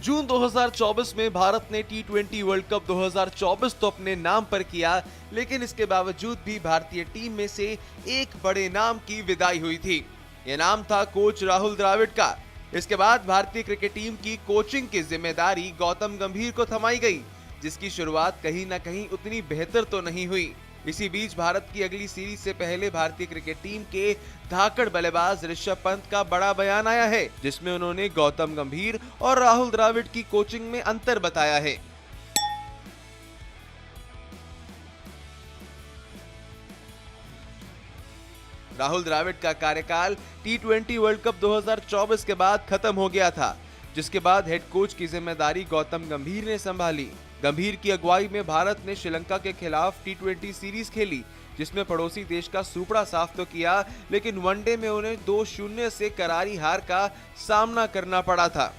जून 2024 में भारत ने टी20 world cup 2024 तो अपने नाम पर किया, लेकिन इसके बावजूद भी भारतीय टीम में से एक बड़े नाम की विदाई हुई थी। यह नाम था कोच राहुल द्रविड़ का। इसके बाद भारतीय क्रिकेट टीम की कोचिंग की जिम्मेदारी गौतम गंभीर को थमाई गई, जिसकी शुरुआत कहीं न कहीं उतनी बेहतर तो नहीं हुई। इसी बीच भारत की अगली सीरीज से पहले भारतीय क्रिकेट टीम के धाकड़ बल्लेबाज ऋषभ पंत का बड़ा बयान आया है, जिसमें उन्होंने गौतम गंभीर और राहुल द्रविड़ की कोचिंग में अंतर बताया है। राहुल द्रविड़ का कार्यकाल टी20 वर्ल्ड कप 2024 के बाद खत्म हो गया था, जिसके बाद हेड कोच की जिम्मेदारी गौतम गंभीर ने संभाली। गंभीर की अगुवाई में भारत ने श्रीलंका के खिलाफ टी20 सीरीज खेली, जिसमें पड़ोसी देश का सुपड़ा साफ तो किया, लेकिन वनडे में उन्हें 2-0 से करारी हार का सामना करना पड़ा था।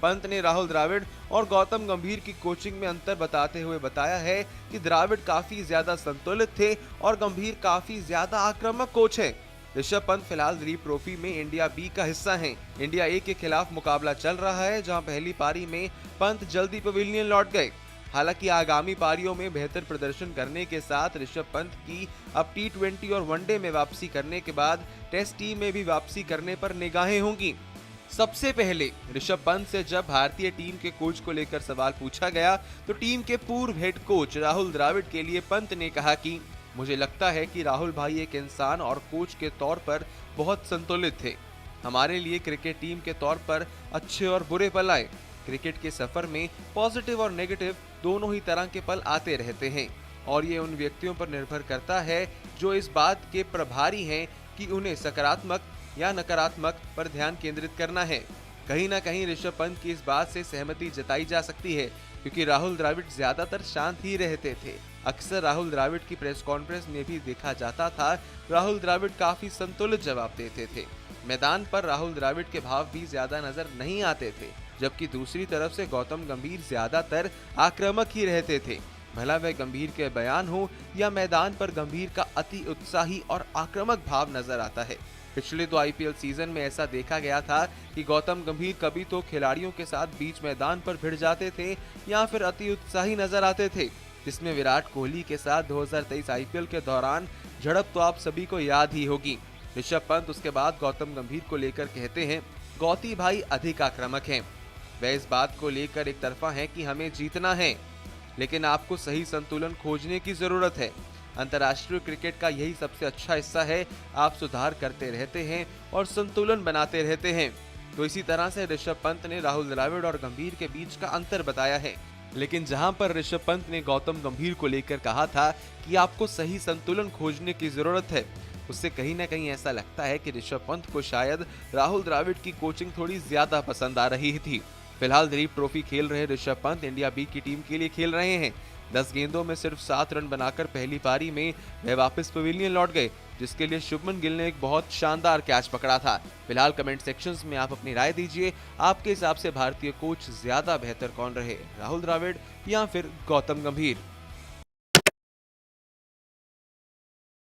पंत ने राहुल द्रविड़ और गौतम गंभीर की कोचिंग में अंतर बताते हुए बताया है कि द्रविड़ काफी ज्यादा संतुलित थे और गंभीर काफी ज्यादा आक्रामक कोच हैं। ऋषभ पंत फिलहाल दिलीप ट्रॉफी में इंडिया बी का हिस्सा हैं। इंडिया ए के खिलाफ मुकाबला चल रहा है, जहां पहली पारी में पंत जल्दी पवेलियन लौट गए। हालांकि आगामी पारियों में बेहतर प्रदर्शन करने के साथ ऋषभ पंत की अब टी20 और वनडे में वापसी करने के बाद टेस्ट टीम में भी वापसी करने पर निगाहें होंगी। सबसे पहले ऋषभ पंत से जब भारतीय टीम के कोच को लेकर सवाल पूछा गया, तो टीम के पूर्व हेड कोच राहुल द्रविड़ के लिए पंत ने कहा कि मुझे लगता है कि राहुल भाई एक इंसान और कोच के तौर पर बहुत संतुलित थे। हमारे लिए क्रिकेट टीम के तौर पर अच्छे और बुरे पल आए। क्रिकेट के सफर में पॉजिटिव और नेगेटिव दोनों ही तरह के पल आते रहते हैं, और ये उन व्यक्तियों पर निर्भर करता है जो इस बात के प्रभारी हैं कि उन्हें सकारात्मक या नकारात्मक पर ध्यान केंद्रित करना है। कहीं ना कहीं ऋषभ पंत की इस बात से सहमति जताई जा सकती है, क्योंकि राहुल द्रविड़ ज्यादातर शांत ही रहते थे। अक्सर राहुल द्रविड़ की प्रेस कॉन्फ्रेंस में भी देखा जाता था, राहुल द्रविड़ काफी संतुलित जवाब देते थे। मैदान पर राहुल द्रविड़ के भाव भी ज्यादा नजर नहीं आते थे, जबकि दूसरी तरफ से गौतम गंभीर ज्यादातर आक्रामक ही रहते थे। भला वह गंभीर के बयान हो या मैदान पर गंभीर का अति उत्साही और आक्रामक भाव नजर आता है। पिछले 2 आईपीएल सीजन में ऐसा देखा गया था कि गौतम गंभीर कभी तो खिलाड़ियों के साथ बीच मैदान पर भिड़ जाते थे या फिर अति उत्साही नजर आते थे, जिसमें विराट कोहली के साथ 2023 आईपीएल के दौरान झड़प तो आप सभी को याद ही होगी। ऋषभ पंत उसके बाद गौतम गंभीर को लेकर कहते हैं, गौती भाई अधिक आक्रामक हैं। वह इस बात को लेकर एक तरफा है कि हमें जीतना है, लेकिन आपको सही संतुलन खोजने की जरूरत है। अंतर्राष्ट्रीय क्रिकेट का यही सबसे अच्छा हिस्सा है, आप सुधार करते रहते हैं और संतुलन बनाते रहते हैं। तो इसी तरह से ऋषभ पंत ने राहुल द्रविड़ और गंभीर के बीच का अंतर बताया है। लेकिन जहां पर ऋषभ पंत ने गौतम गंभीर को लेकर कहा था कि आपको सही संतुलन खोजने की जरूरत है, उससे कहीं ना कहीं ऐसा लगता है कि ऋषभ पंत को शायद राहुल द्रविड़ की कोचिंग थोड़ी ज्यादा पसंद आ रही थी। फिलहाल दिलीप ट्रॉफी खेल रहे ऋषभ पंत इंडिया बी की टीम के लिए खेल रहे हैं। 10 गेंदों में सिर्फ 7 रन बनाकर पहली पारी में वह वापस पवेलियन लौट गए, जिसके लिए शुभमन गिल ने एक बहुत शानदार कैच पकड़ा था। फिलहाल कमेंट सेक्शंस में आप अपनी राय दीजिए, आपके हिसाब से भारतीय कोच ज्यादा बेहतर कौन रहे, राहुल द्रविड़ या फिर गौतम गंभीर।